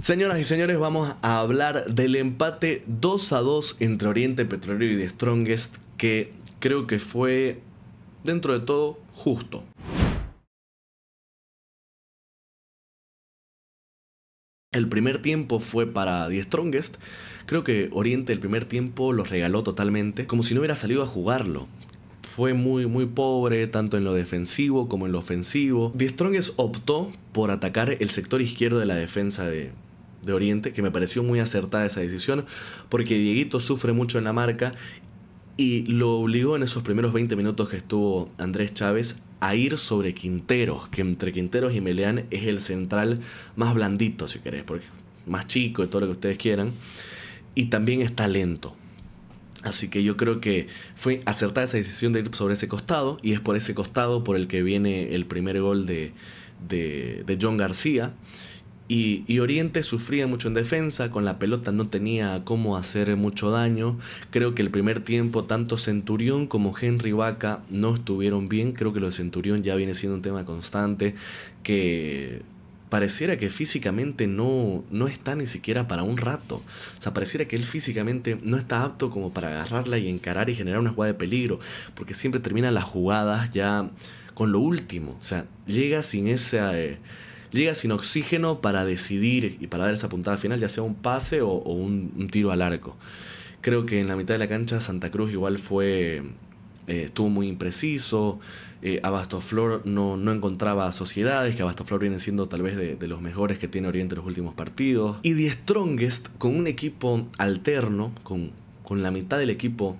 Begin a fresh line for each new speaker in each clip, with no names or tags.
Señoras y señores, vamos a hablar del empate 2-2 entre Oriente Petrolero y The Strongest, que creo que fue, dentro de todo, justo. El primer tiempo fue para The Strongest. Creo que Oriente el primer tiempo los regaló totalmente, como si no hubiera salido a jugarlo. Fue muy pobre, tanto en lo defensivo como en lo ofensivo. The Strongest optó por atacar el sector izquierdo de la defensa de Oriente, que me pareció muy acertada esa decisión, porque Dieguito sufre mucho en la marca y lo obligó en esos primeros 20 minutos que estuvo Andrés Chávez a ir sobre Quinteros, que entre Quinteros y Meleán es el central más blandito, si querés, porque más chico y todo lo que ustedes quieran, y también está lento. Así que yo creo que fue acertada esa decisión de ir sobre ese costado, y es por ese costado por el que viene el primer gol de John García. Y Oriente sufría mucho en defensa, con la pelota no tenía cómo hacer mucho daño. Creo que el primer tiempo tanto Centurión como Henry Vaca no estuvieron bien. Creo que lo de Centurión ya viene siendo un tema constante, que pareciera que físicamente no está ni siquiera para un rato. O sea, pareciera que él físicamente no está apto como para agarrarla y encarar y generar una jugada de peligro, porque siempre termina las jugadas ya con lo último. O sea, llega sin esa... llega sin oxígeno para decidir y para dar esa puntada final, ya sea un pase o un tiro al arco. Creo que en la mitad de la cancha Santa Cruz igual estuvo muy impreciso. Abastoflor no encontraba sociedades, que Abastoflor viene siendo tal vez de los mejores que tiene Oriente en los últimos partidos. Y The Strongest, con un equipo alterno, con la mitad del equipo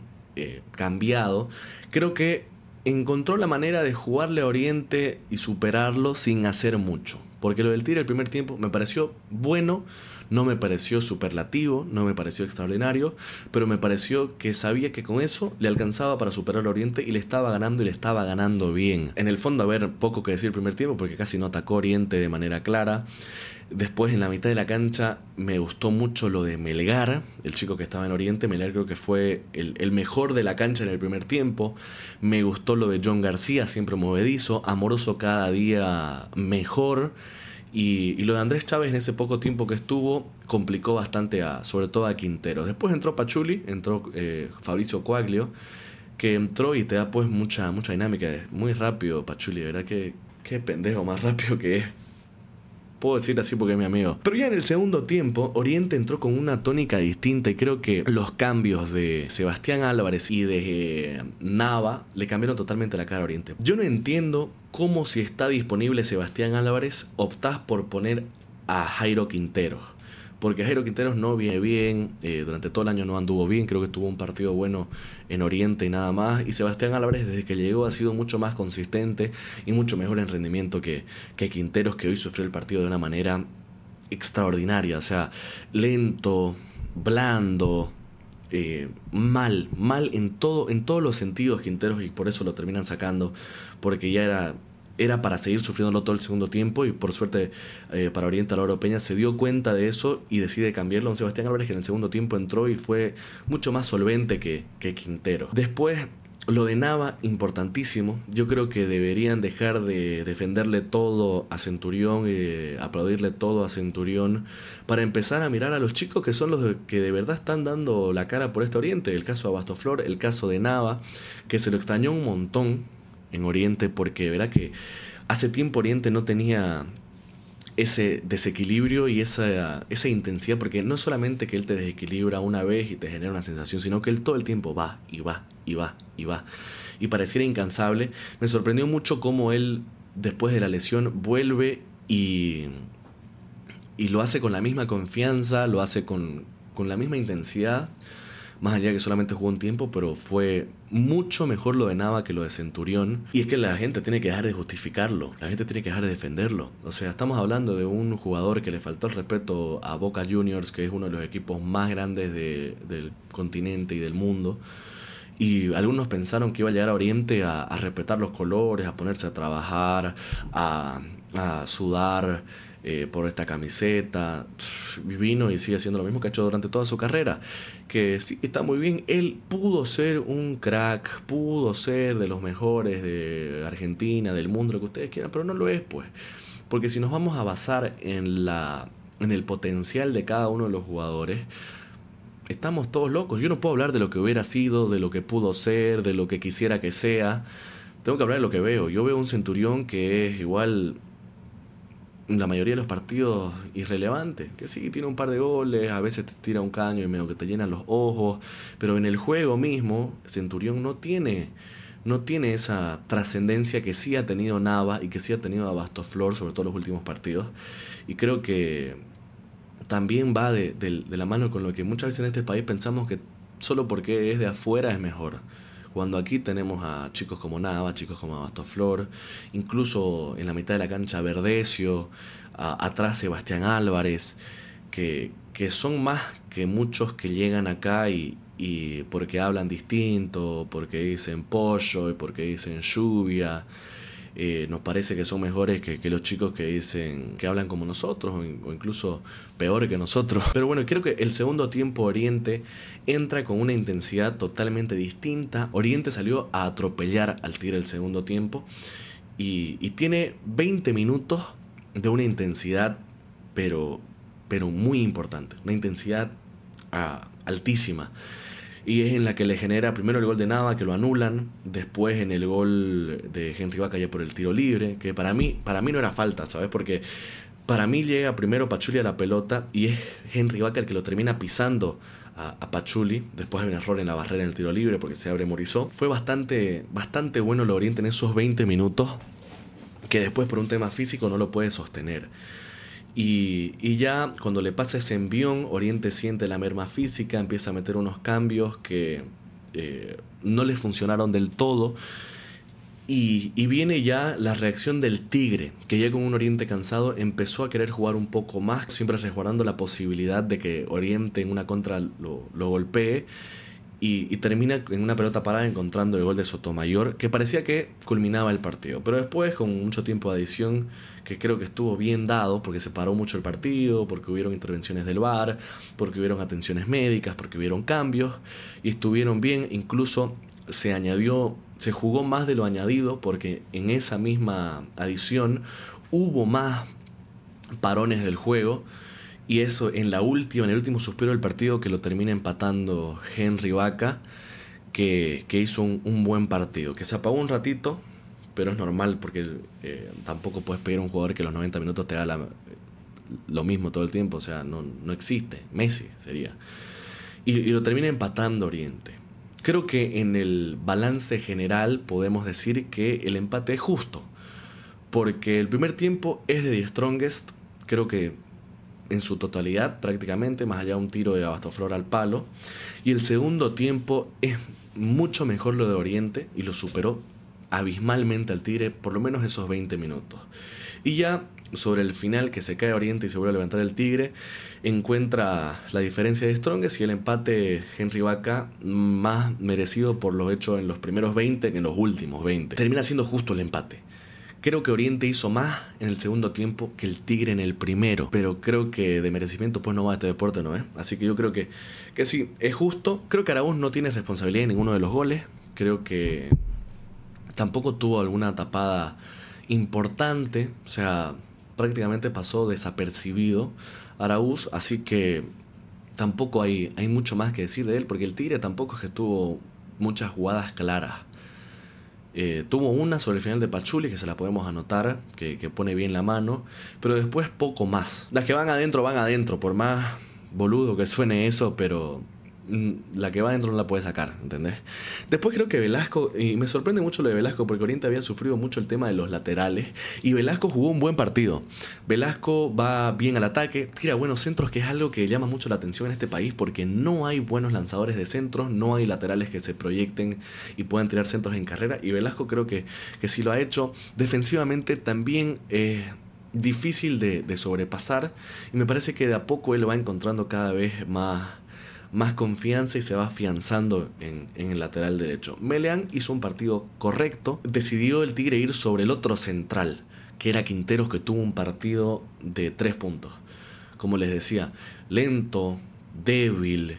cambiado, creo que encontró la manera de jugarle a Oriente y superarlo sin hacer mucho. Porque lo del tiro el primer tiempo me pareció bueno, no me pareció superlativo, no me pareció extraordinario, pero me pareció que sabía que con eso le alcanzaba para superar al Oriente y le estaba ganando, y le estaba ganando bien. En el fondo, a ver, poco que decir el primer tiempo porque casi no atacó Oriente de manera clara. Después, en la mitad de la cancha, me gustó mucho lo de Melgar, el chico que estaba en Oriente. Melgar creo que fue el mejor de la cancha en el primer tiempo. Me gustó lo de John García, siempre movedizo. Amoroso cada día mejor. Y lo de Andrés Chávez en ese poco tiempo que estuvo complicó bastante sobre todo a Quintero. Después entró Pachuli, entró Fabricio Quaglio, que entró y te da pues mucha dinámica. Muy rápido Pachuli, ¿verdad? Qué pendejo más rápido que es. Puedo decir así porque es mi amigo. Pero ya en el segundo tiempo, Oriente entró con una tónica distinta, y creo que los cambios de Sebastián Álvarez y de Nava le cambiaron totalmente la cara a Oriente. Yo no entiendo cómo, si está disponible Sebastián Álvarez, optás por poner a Jairo Quinteros. Porque Jairo Quinteros no viene bien, durante todo el año no anduvo bien, creo que tuvo un partido bueno en Oriente y nada más. Y Sebastián Álvarez, desde que llegó, ha sido mucho más consistente y mucho mejor en rendimiento que Quinteros, que hoy sufrió el partido de una manera extraordinaria. O sea, lento, blando, mal en todos los sentidos Quinteros, y por eso lo terminan sacando, porque ya era para seguir sufriéndolo todo el segundo tiempo, y por suerte para Oriente, Lauro Peña se dio cuenta de eso y decide cambiarlo a un Sebastián Álvarez, que en el segundo tiempo entró y fue mucho más solvente que Quintero. Después, lo de Nava, importantísimo. Yo creo que deberían dejar de defenderle todo a Centurión y de aplaudirle todo a Centurión, para empezar a mirar a los chicos que son los que de verdad están dando la cara por este Oriente. El caso de Abastoflor, el caso de Nava, que se lo extrañó un montón en Oriente, porque verá que hace tiempo Oriente no tenía ese desequilibrio y esa intensidad, porque no solamente que él te desequilibra una vez y te genera una sensación, sino que él todo el tiempo va y va y va y va, y pareciera incansable. Me sorprendió mucho cómo él, después de la lesión, vuelve y lo hace con la misma confianza, lo hace con la misma intensidad. Más allá que solamente jugó un tiempo, pero fue mucho mejor lo de Nava que lo de Centurión. Y es que la gente tiene que dejar de justificarlo, la gente tiene que dejar de defenderlo. O sea, estamos hablando de un jugador que le faltó el respeto a Boca Juniors, que es uno de los equipos más grandes del continente y del mundo. Y algunos pensaron que iba a llegar a Oriente a respetar los colores, a ponerse a trabajar, a sudar por esta camiseta. Vino y sigue haciendo lo mismo que ha hecho durante toda su carrera, que sí, está muy bien. Él pudo ser un crack, pudo ser de los mejores de Argentina, del mundo, lo que ustedes quieran, pero no lo es, pues. Porque si nos vamos a basar en la en el potencial de cada uno de los jugadores, estamos todos locos. Yo no puedo hablar de lo que hubiera sido, de lo que pudo ser, de lo que quisiera que sea. Tengo que hablar de lo que veo. Yo veo un Centurión que es igual la mayoría de los partidos irrelevante, que sí, tiene un par de goles, a veces te tira un caño y medio que te llenan los ojos, pero en el juego mismo Centurión no tiene esa trascendencia que sí ha tenido Nava y que sí ha tenido Abastoflor, sobre todo en los últimos partidos, y creo que también va de la mano con lo que muchas veces en este país pensamos que solo porque es de afuera es mejor. Cuando aquí tenemos a chicos como Nava, chicos como Abastoflor, incluso en la mitad de la cancha Verdecio, atrás Sebastián Álvarez, que son más que muchos que llegan acá y porque hablan distinto, porque dicen pollo y porque dicen lluvia. Nos parece que son mejores que los chicos que dicen que hablan como nosotros o incluso peor que nosotros. Pero bueno, creo que el segundo tiempo Oriente entra con una intensidad totalmente distinta. Oriente salió a atropellar al Tigre el segundo tiempo y tiene 20 minutos de una intensidad pero muy importante, una intensidad altísima. Y es en la que le genera primero el gol de Nava, que lo anulan, después en el gol de Henry Vaca ya por el tiro libre, que para mí no era falta, ¿sabes? Porque para mí llega primero Pachulia a la pelota y es Henry Vaca el que lo termina pisando a Pachulia. Después hay un error en la barrera en el tiro libre porque se abre Morizó. Fue bastante bueno lo Oriente en esos 20 minutos, que después por un tema físico no lo puede sostener. Y ya cuando le pasa ese envión, Oriente siente la merma física, empieza a meter unos cambios que no le funcionaron del todo. Y viene ya la reacción del Tigre, que ya con un Oriente cansado empezó a querer jugar un poco más, siempre resguardando la posibilidad de que Oriente en una contra lo golpee. Y termina en una pelota parada encontrando el gol de Sotomayor, que parecía que culminaba el partido. Pero después, con mucho tiempo de adición, que creo que estuvo bien dado, porque se paró mucho el partido, porque hubieron intervenciones del VAR, porque hubieron atenciones médicas, porque hubieron cambios, y estuvieron bien. Incluso se jugó más de lo añadido, porque en esa misma adición hubo más parones del juego. Y eso en el último suspiro del partido, que lo termina empatando Henry Vaca, que hizo un buen partido. Que se apagó un ratito, pero es normal porque tampoco puedes pedir a un jugador que los 90 minutos te haga lo mismo todo el tiempo. O sea, no existe. Messi sería. Y lo termina empatando Oriente. Creo que en el balance general podemos decir que el empate es justo. Porque el primer tiempo es de The Strongest. Creo que en su totalidad prácticamente, más allá de un tiro de Abastoflor al palo. Y el segundo tiempo es mucho mejor lo de Oriente y lo superó abismalmente al Tigre, por lo menos esos 20 minutos. Y ya sobre el final, que se cae Oriente y se vuelve a levantar el Tigre, encuentra la diferencia de Strongest y el empate Henry Vaca más merecido por lo hecho en los primeros 20 que en los últimos 20. Termina siendo justo el empate. Creo que Oriente hizo más en el segundo tiempo que el Tigre en el primero. Pero creo que de merecimiento pues no va a este deporte, ¿no? Así que yo creo que sí, es justo. Creo que Araúz no tiene responsabilidad en ninguno de los goles. Creo que tampoco tuvo alguna tapada importante. O sea, prácticamente pasó desapercibido Araúz. Así que tampoco hay mucho más que decir de él. Porque el Tigre tampoco es que tuvo muchas jugadas claras. Tuvo una sobre el final de Pachulia, que se la podemos anotar, que pone bien la mano, pero después poco más. Las que van adentro, por más boludo que suene eso, pero la que va adentro no la puede sacar, ¿entendés? Después creo que Velasco, y me sorprende mucho lo de Velasco, porque Oriente había sufrido mucho el tema de los laterales, y Velasco jugó un buen partido. Velasco va bien al ataque, tira buenos centros, que es algo que llama mucho la atención en este país, porque no hay buenos lanzadores de centros, no hay laterales que se proyecten y puedan tirar centros en carrera, y Velasco creo que sí lo ha hecho. Defensivamente también difícil de sobrepasar, y me parece que de a poco él va encontrando cada vez más confianza y se va afianzando en el lateral derecho. Meleán hizo un partido correcto. Decidió el Tigre ir sobre el otro central, que era Quinteros, que tuvo un partido de 3 puntos. Como les decía, lento, débil,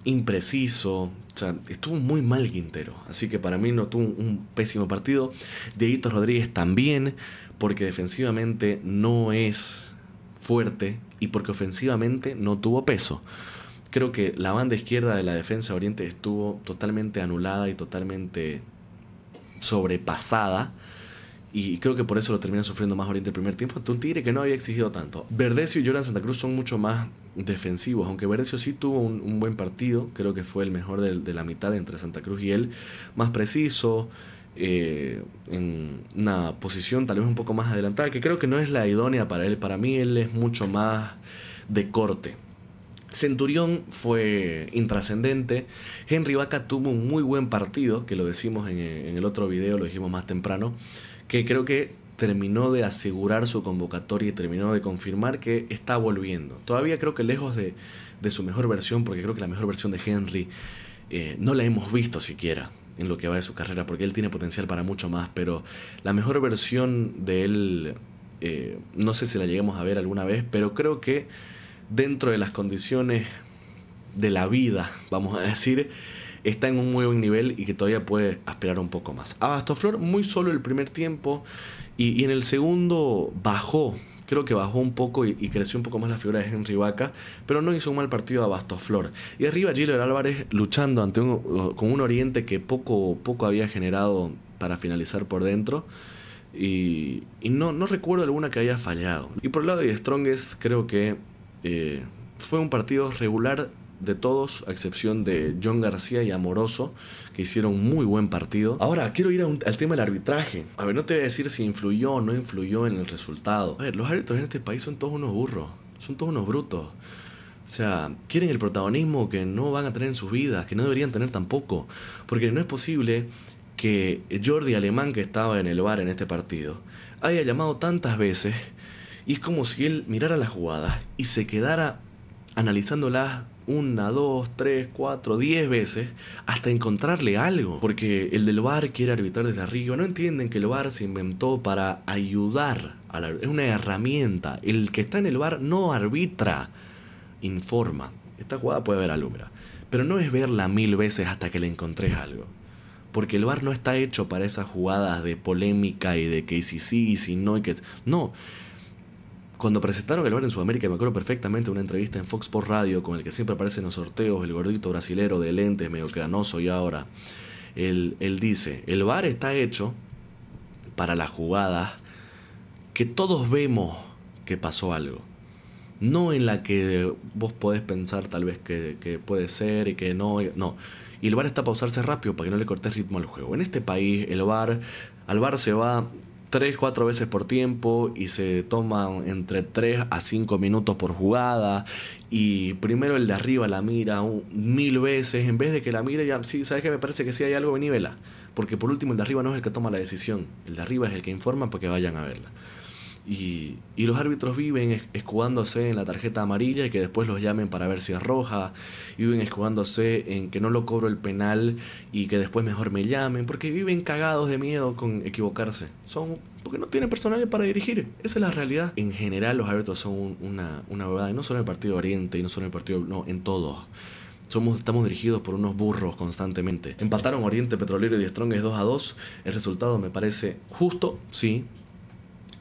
impreciso. O sea, estuvo muy mal Quintero. Así que para mí no tuvo un pésimo partido. Dieguito Rodríguez también, porque defensivamente no es fuerte y porque ofensivamente no tuvo peso. Creo que la banda izquierda de la defensa de Oriente estuvo totalmente anulada y totalmente sobrepasada. Y creo que por eso lo termina sufriendo más Oriente el primer tiempo. Un Tigre que no había exigido tanto. Verdecio y Jordan Santa Cruz son mucho más defensivos. Aunque Verdecio sí tuvo un buen partido. Creo que fue el mejor de la mitad entre Santa Cruz y él. Más preciso. En una posición tal vez un poco más adelantada. Que creo que no es la idónea para él. Para mí él es mucho más de corte. Centurión fue intrascendente. Henry Vaca tuvo un muy buen partido. Que lo decimos en el otro video. Lo dijimos más temprano. Que creo que terminó de asegurar su convocatoria y terminó de confirmar que está volviendo. Todavía creo que lejos de su mejor versión, porque creo que la mejor versión de Henry no la hemos visto siquiera en lo que va de su carrera, porque él tiene potencial para mucho más, pero la mejor versión de él, no sé si la lleguemos a ver alguna vez, pero creo que dentro de las condiciones de la vida, vamos a decir, está en un muy buen nivel y que todavía puede aspirar un poco más. Abastoflor muy solo el primer tiempo y en el segundo bajó. Creo que bajó un poco y creció un poco más la figura de Henry Vaca, pero no hizo un mal partido de Abastoflor. Y arriba Gilbert Álvarez luchando ante con un Oriente que poco había generado para finalizar por dentro. Y no recuerdo alguna que haya fallado. Y por el lado de Strongest creo que fue un partido regular de todos, a excepción de John García y Amoroso, que hicieron un muy buen partido. Ahora, quiero ir al tema del arbitraje. A ver, no te voy a decir si influyó o no influyó en el resultado. A ver, los árbitros en este país son todos unos burros, son todos unos brutos. O sea, quieren el protagonismo que no van a tener en sus vidas, que no deberían tener tampoco. Porque no es posible que Jordi Alemán, que estaba en el VAR en este partido, haya llamado tantas veces y es como si él mirara las jugadas y se quedara analizándolas 1, 2, 3, 4, 10 veces hasta encontrarle algo. Porque el del VAR quiere arbitrar desde arriba. No entienden que el VAR se inventó para ayudar. Es una herramienta. El que está en el VAR no arbitra, informa. Esta jugada puede haber algo, mira. Pero no es verla 1000 veces hasta que le encontres algo. Porque el VAR no está hecho para esas jugadas de polémica y de que si sí y si no. No. Cuando presentaron el VAR en Sudamérica, me acuerdo perfectamente de una entrevista en Fox Sports Radio con el que siempre aparece en los sorteos, el gordito brasilero de lentes, medio canoso y ahora. Él dice, el VAR está hecho para las jugadas que todos vemos que pasó algo. No en la que vos podés pensar tal vez que puede ser y que no. No. Y el VAR está para usarse rápido para que no le cortes ritmo al juego. En este país, al VAR se va 3-4 veces por tiempo y se toma entre 3 a 5 minutos por jugada y primero el de arriba la mira 1000 veces en vez de que la mire ya, sí, sabes que me parece que sí hay algo, vení, vela, porque por último el de arriba no es el que toma la decisión, el de arriba es el que informa para que vayan a verla. Y los árbitros viven escudándose en la tarjeta amarilla y que después los llamen para ver si es roja. Y viven escudándose en que no lo cobro el penal y que después mejor me llamen. Porque viven cagados de miedo con equivocarse. Porque no tienen personal para dirigir. Esa es la realidad. En general los árbitros son una verdad. Y no solo en el partido Oriente y no solo en el partido... No, en todos. Estamos dirigidos por unos burros constantemente. Empataron Oriente Petrolero y The Strongest 2-2. El resultado me parece justo, sí.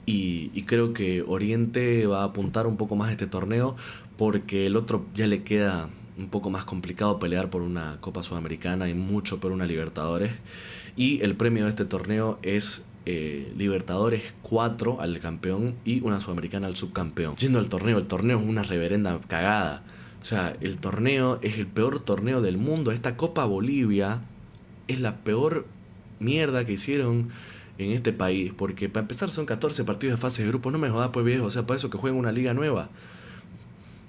Y creo que Oriente va a apuntar un poco más a este torneo porque el otro ya le queda un poco más complicado pelear por una Copa Sudamericana y mucho por una Libertadores. Y el premio de este torneo es Libertadores 4 al campeón y una Sudamericana al subcampeón. Yendo al torneo, el torneo es una reverenda cagada. O sea, el torneo es el peor torneo del mundo. Esta Copa Bolivia es la peor mierda que hicieron en este país, porque para empezar son 14 partidos de fase de grupo, no me jodas pues viejo, o sea, para eso que jueguen una liga nueva.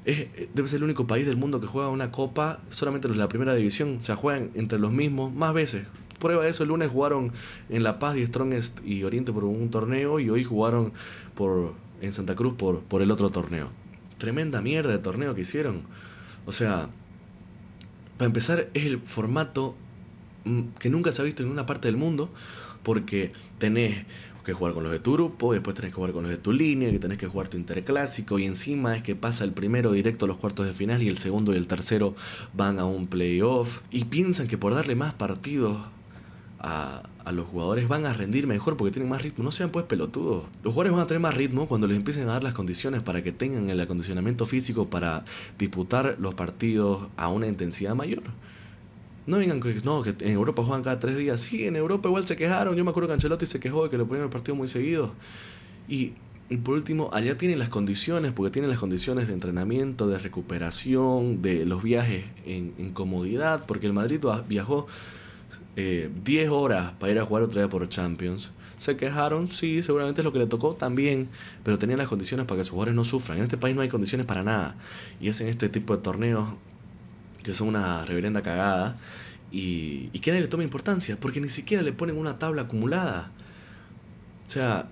Debe ser el único país del mundo que juega una copa solamente los de la primera división, o sea, juegan entre los mismos más veces. Prueba de eso, el lunes jugaron en La Paz y Strongest y Oriente por un torneo y hoy jugaron en Santa Cruz por el otro torneo. Tremenda mierda de torneo que hicieron. O sea, para empezar es el formato que nunca se ha visto en ninguna parte del mundo, porque tenés que jugar con los de tu grupo, después tenés que jugar con los de tu línea, que tenés que jugar tu interclásico, y encima es que pasa el primero directo a los cuartos de final y el segundo y el tercero van a un playoff, y piensan que por darle más partidos a los jugadores van a rendir mejor porque tienen más ritmo. No sean pues pelotudos. Los jugadores van a tener más ritmo cuando les empiecen a dar las condiciones para que tengan el acondicionamiento físico para disputar los partidos a una intensidad mayor. No vengan que no, que en Europa juegan cada 3 días. Sí, en Europa igual se quejaron. Yo me acuerdo que Ancelotti se quejó de que le ponían el partido muy seguido. Y por último, allá tienen las condiciones, porque tienen las condiciones de entrenamiento, de recuperación, de los viajes en comodidad, porque el Madrid viajó 10 horas para ir a jugar otra vez por Champions. Se quejaron, sí, seguramente es lo que le tocó también, pero tenían las condiciones para que sus jugadores no sufran. En este país no hay condiciones para nada, y hacen este tipo de torneos que son una reverenda cagada, y que nadie le toma importancia, porque ni siquiera le ponen una tabla acumulada. O sea,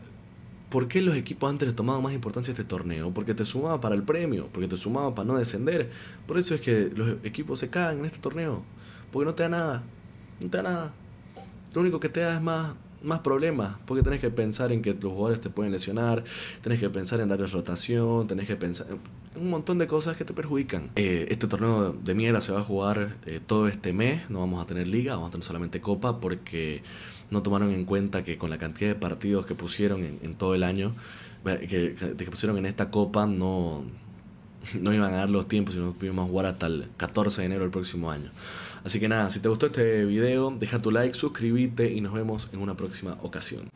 ¿por qué los equipos antes les tomaban más importancia a este torneo? Porque te sumaba para el premio, porque te sumaba para no descender. Por eso es que los equipos se cagan en este torneo, porque no te da nada, no te da nada. Lo único que te da es más problemas, porque tenés que pensar en que los jugadores te pueden lesionar, tenés que pensar en darles rotación, tenés que pensar en un montón de cosas que te perjudican. Este torneo de mierda se va a jugar todo este mes, no vamos a tener liga, vamos a tener solamente copa, porque no tomaron en cuenta que con la cantidad de partidos que pusieron en todo el año, que pusieron en esta copa, no iban a dar los tiempos, sino que íbamos a jugar hasta el 14 de enero del próximo año. Así que nada, si te gustó este video, deja tu like, suscríbete y nos vemos en una próxima ocasión.